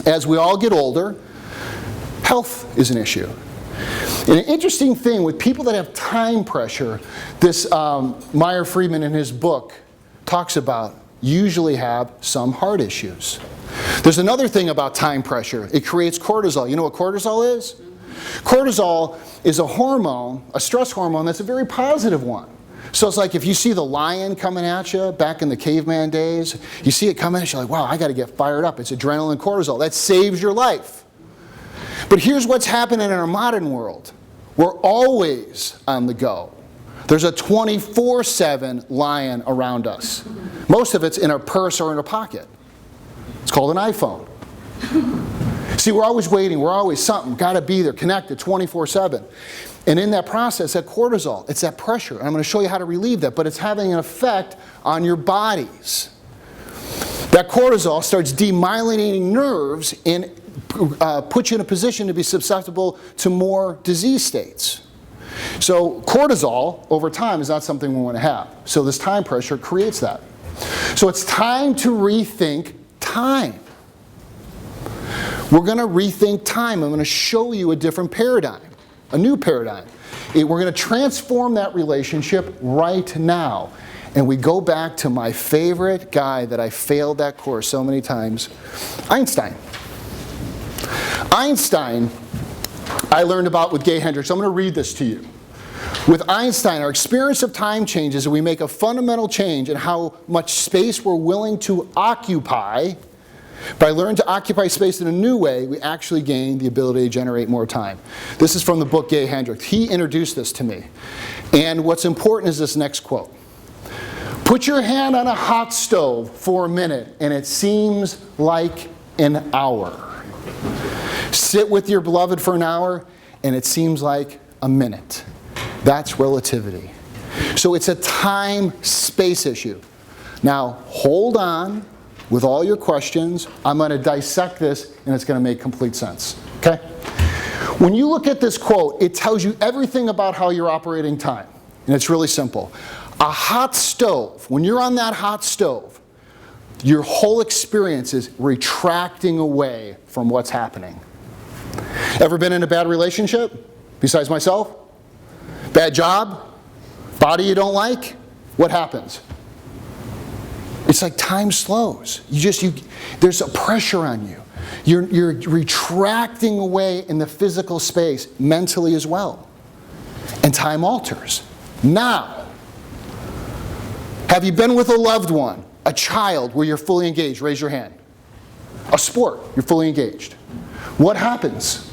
As we all get older, health is an issue. And an interesting thing with people that have time pressure, this Meyer Friedman in his book talks about, usually have some heart issues. There's another thing about time pressure. It creates cortisol. You know what cortisol is? Cortisol is a hormone, a stress hormone that's a very positive one. So it's like if you see the lion coming at you back in the caveman days, you see it coming at you, like, wow, I got to get fired up. It's adrenaline, cortisol. That saves your life. But here's what's happening in our modern world. We're always on the go. There's a 24/7 lion around us. Most of it's in a purse or in a pocket. It's called an iPhone. See, we're always waiting. We're always something. Got to be there, connected 24/7. And in that process, that cortisol, it's that pressure. And I'm going to show you how to relieve that, but it's having an effect on your bodies. That cortisol starts demyelinating nerves and puts you in a position to be susceptible to more disease states. So cortisol, over time, is not something we want to have. So this time pressure creates that. So it's time to rethink time. We're going to rethink time. I'm going to show you a different paradigm, a new paradigm. We're going to transform that relationship right now. And we go back to my favorite guy that I failed that course so many times, Einstein. Einstein, I learned about with Gay Hendricks. I'm going to read this to you. With Einstein, our experience of time changes and we make a fundamental change in how much space we're willing to occupy. By learning to occupy space in a new way, we actually gain the ability to generate more time. This is from the book Gay Hendricks. He introduced this to me. And what's important is this next quote. Put your hand on a hot stove for a minute and it seems like an hour. Sit with your beloved for an hour and it seems like a minute. That's relativity. So it's a time-space issue. Now, hold on with all your questions. I'm going to dissect this and it's going to make complete sense. Okay? When you look at this quote, it tells you everything about how you're operating time. And it's really simple. A hot stove, when you're on that hot stove, your whole experience is retracting away from what's happening. Ever been in a bad relationship? Besides myself? Bad job? Body you don't like? What happens? It's like time slows. There's a pressure on you. You're retracting away in the physical space, mentally as well. And time alters. Now, have you been with a loved one, a child where you're fully engaged? Raise your hand. A sport, you're fully engaged. What happens?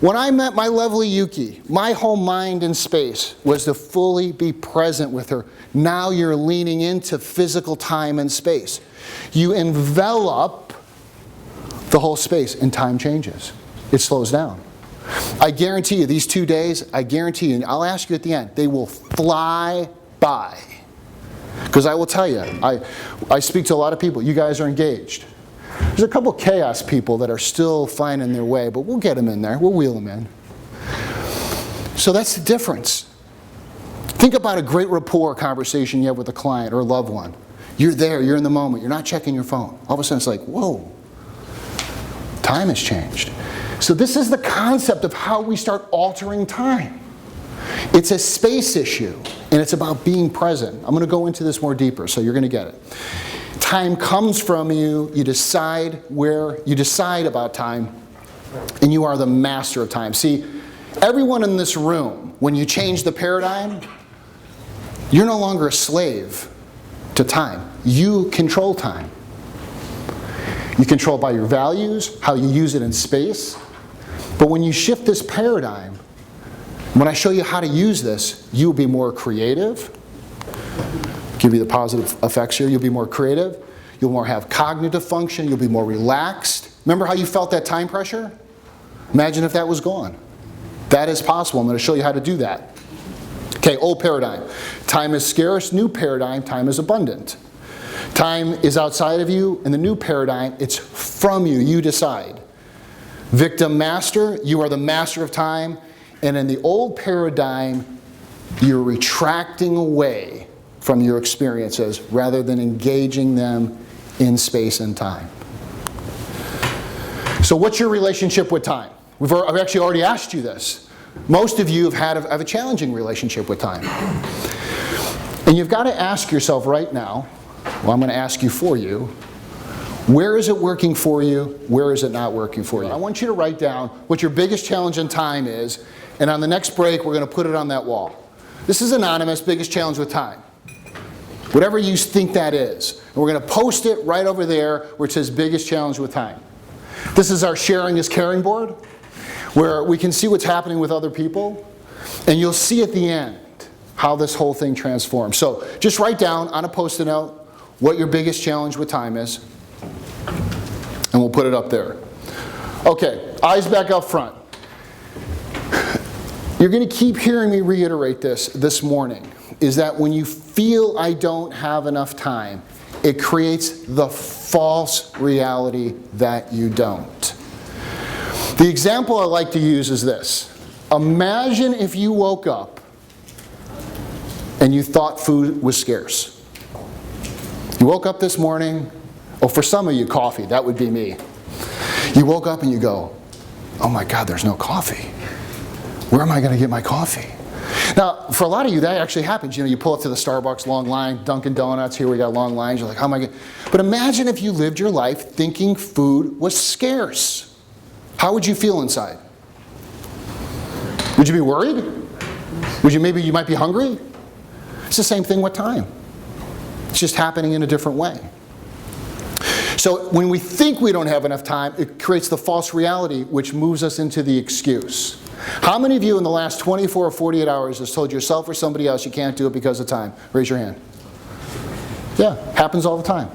When I met my lovely Yuki, my whole mind and space was to fully be present with her. Now you're leaning into physical time and space. You envelop the whole space and time changes. It slows down. I guarantee you, these 2 days, I guarantee you, and I'll ask you at the end, they will fly by. Because I will tell you, I speak to a lot of people. You guys are engaged. There's a couple chaos people that are still finding their way, but we'll get them in there. We'll wheel them in. So that's the difference. Think about a great rapport conversation you have with a client or a loved one. You're there, you're in the moment, you're not checking your phone. All of a sudden it's like, whoa, time has changed. So this is the concept of how we start altering time. It's a space issue, and it's about being present. I'm going to go into this more deeper, so you're going to get it. Time comes from you, you decide about time, and you are the master of time. See, everyone in this room, when you change the paradigm, you're no longer a slave to time. You control time. You control it by your values, how you use it in space. But when you shift this paradigm, when I show you how to use this, you'll be more creative. Give you the positive effects here. You'll be more creative. You'll more have cognitive function. You'll be more relaxed. Remember how you felt that time pressure? Imagine if that was gone. That is possible. I'm going to show you how to do that. Okay, old paradigm. Time is scarce. New paradigm, time is abundant. Time is outside of you. In the new paradigm, it's from you. You decide. Victim master, you are the master of time. And in the old paradigm, you're retracting away from your experiences rather than engaging them in space and time. So what's your relationship with time? I've actually already asked you this. Most of you have a challenging relationship with time. And you've got to ask yourself right now, well, I'm going to ask you for you, where is it working for you? Where is it not working for you? I want you to write down what your biggest challenge in time is, and on the next break, we're going to put it on that wall. This is anonymous, biggest challenge with time. Whatever you think that is. And we're going to post it right over there where it says biggest challenge with time. This is our sharing is caring board, where we can see what's happening with other people, and you'll see at the end how this whole thing transforms. So just write down on a Post-it note what your biggest challenge with time is, and we'll put it up there. Okay, eyes back up front. You're going to keep hearing me reiterate this morning, is that when you feel I don't have enough time, it creates the false reality that you don't. The example I like to use is this. Imagine if you woke up and you thought food was scarce. You woke up this morning, for some of you, coffee, that would be me. You woke up and you go, oh my God, there's no coffee. Where am I going to get my coffee? Now, for a lot of you, that actually happens. You pull up to the Starbucks long line, Dunkin' Donuts, here we got long lines. You're like, how am I going to? But imagine if you lived your life thinking food was scarce. How would you feel inside? Would you be worried? Maybe you might be hungry? It's the same thing with time. It's just happening in a different way. So when we think we don't have enough time, it creates the false reality, which moves us into the excuse. How many of you in the last 24 or 48 hours has told yourself or somebody else you can't do it because of time? Raise your hand. Yeah, happens all the time.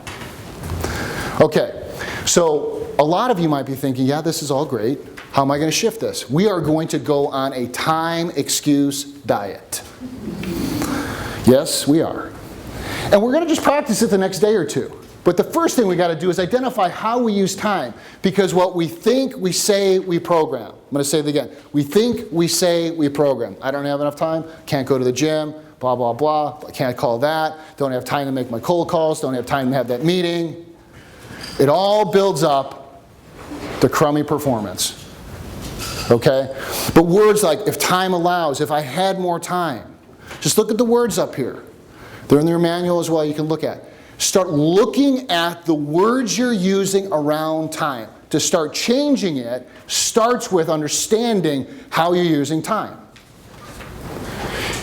Okay, so a lot of you might be thinking, yeah, this is all great. How am I going to shift this? We are going to go on a time excuse diet. Yes, we are. And we're going to just practice it the next day or two. But the first thing we got to do is identify how we use time. Because what we think, we say, we program. I'm going to say it again. We think, we say, we program. I don't have enough time, can't go to the gym, blah, blah, blah. I can't call that. Don't have time to make my cold calls. Don't have time to have that meeting. It all builds up the crummy performance. Okay? But words like, if time allows, if I had more time. Just look at the words up here. They're in your manual as well, you can look at. Start looking at the words you're using around time. To start changing it starts with understanding how you're using time.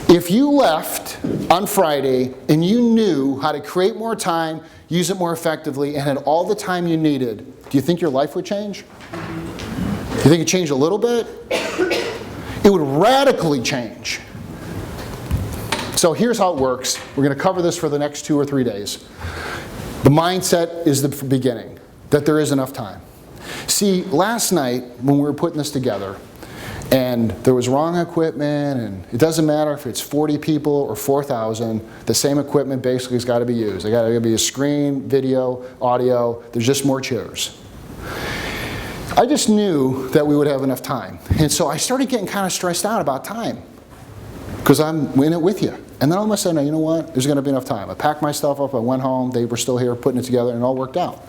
If you left on Friday and you knew how to create more time, use it more effectively, and had all the time you needed, do you think your life would change? Do you think it changed a little bit? It would radically change. So here's how it works. We're going to cover this for the next 2 or 3 days. The mindset is the beginning, that there is enough time. See, last night when we were putting this together, and there was wrong equipment, and it doesn't matter if it's 40 people or 4,000, the same equipment basically has got to be used. There's got to be a screen, video, audio, there's just more chairs. I just knew that we would have enough time. And so I started getting kind of stressed out about time, because I'm in it with you. And then all of a sudden, you know what? There's going to be enough time. I packed my stuff up, I went home, they were still here putting it together, and it all worked out.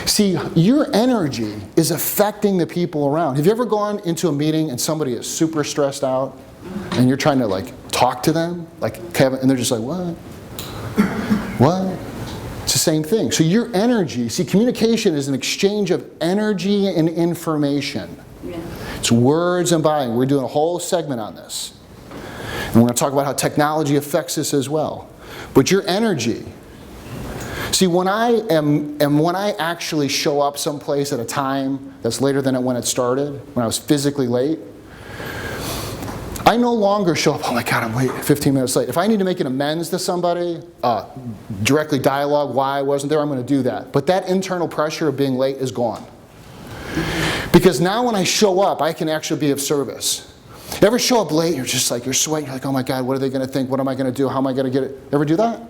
See, your energy is affecting the people around. Have you ever gone into a meeting and somebody is super stressed out, and you're trying to talk to them, like Kevin, and they're just like, what? What? It's the same thing. So your energy, see, communication is an exchange of energy and information. Yeah. It's words and body. We're doing a whole segment on this. And we're going to talk about how technology affects this as well. But your energy. See, when I actually show up someplace at a time that's later than when it started, when I was physically late, I no longer show up, oh my God, I'm late, 15 minutes late. If I need to make an amends to somebody, directly dialogue why I wasn't there, I'm going to do that. But that internal pressure of being late is gone. Because now when I show up, I can actually be of service. You ever show up late, you're just like, you're sweating, you're like, oh my God, what are they going to think? What am I going to do? How am I going to get it? Ever do that?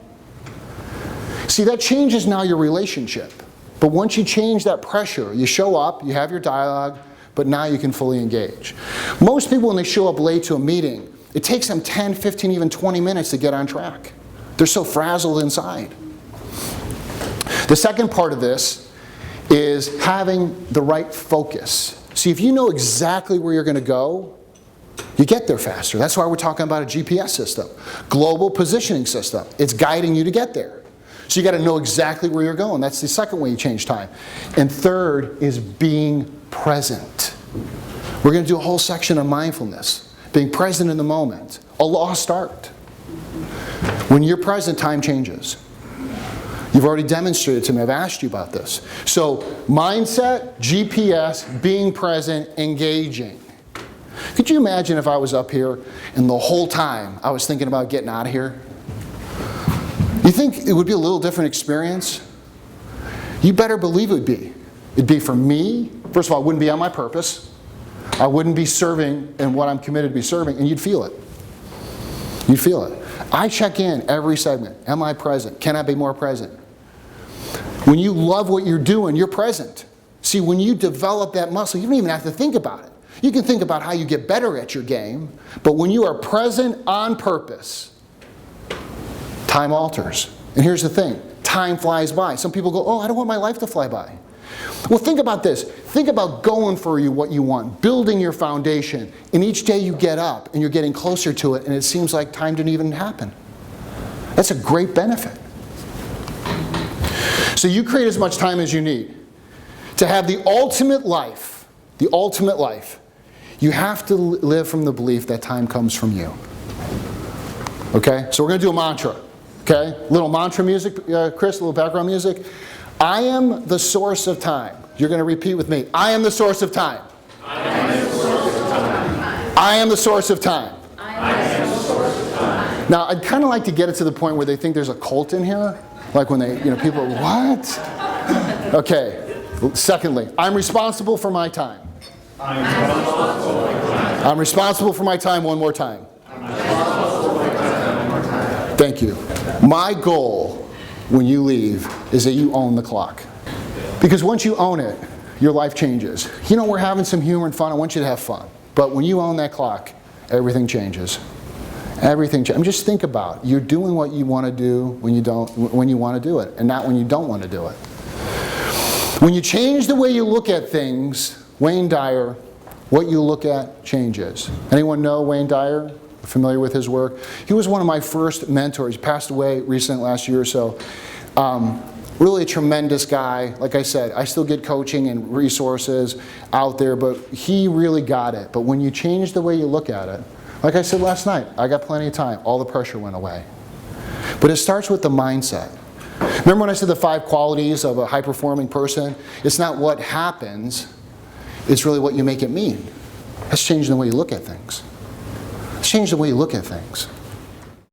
See, that changes now your relationship. But once you change that pressure, you show up, you have your dialogue, but now you can fully engage. Most people, when they show up late to a meeting, it takes them 10, 15, even 20 minutes to get on track. They're so frazzled inside. The second part of this is having the right focus. See, if you know exactly where you're going to go, you get there faster. That's why we're talking about a GPS system, global positioning system. It's guiding you to get there. So you got to know exactly where you're going. That's the second way you change time. And third is being present. We're going to do a whole section on mindfulness, being present in the moment, a lost art. When you're present, time changes. You've already demonstrated to me. I've asked you about this. So mindset, GPS, being present, engaging. Could you imagine if I was up here and the whole time I was thinking about getting out of here? You think it would be a little different experience? You better believe it would be. It'd be for me. First of all, I wouldn't be on my purpose. I wouldn't be serving in what I'm committed to be serving, and you'd feel it. You'd feel it. I check in every segment. Am I present? Can I be more present? When you love what you're doing, you're present. See, when you develop that muscle, you don't even have to think about it. You can think about how you get better at your game, but when you are present on purpose, time alters. And here's the thing, time flies by. Some people go, oh, I don't want my life to fly by. Well, think about this. Think about going for what you want, building your foundation, and each day you get up and you're getting closer to it, and it seems like time didn't even happen. That's a great benefit. So you create as much time as you need. To have the ultimate life, you have to live from the belief that time comes from you. Okay? So we're going to do a mantra. Okay? Little mantra music, Chris, a little background music. I am the source of time. You're going to repeat with me. I am the source of time. I am the source of time. I am the source of time. I am the source of time. Now, I'd kind of like to get it to the point where they think there's a cult in here. Like when they, people, what? Okay. Secondly, I'm responsible for my time. I'm responsible for my time. One more time. Thank you. My goal when you leave is that you own the clock. Because once you own it, your life changes. We're having some humor and fun. I want you to have fun. But when you own that clock, everything changes. Everything changes. Just think about it. You're doing what you want to do when you want to do it, and not when you don't want to do it. When you change the way you look at things, Wayne Dyer, what you look at changes. Anyone know Wayne Dyer? Familiar with his work? He was one of my first mentors. He passed away recently, last year or so. Really a tremendous guy. Like I said, I still get coaching and resources out there, but he really got it. But when you change the way you look at it, like I said last night, I got plenty of time. All the pressure went away. But it starts with the mindset. Remember when I said the 5 qualities of a high-performing person? It's not what happens, it's really what you make it mean. That's changing the way you look at things. It's changing the way you look at things.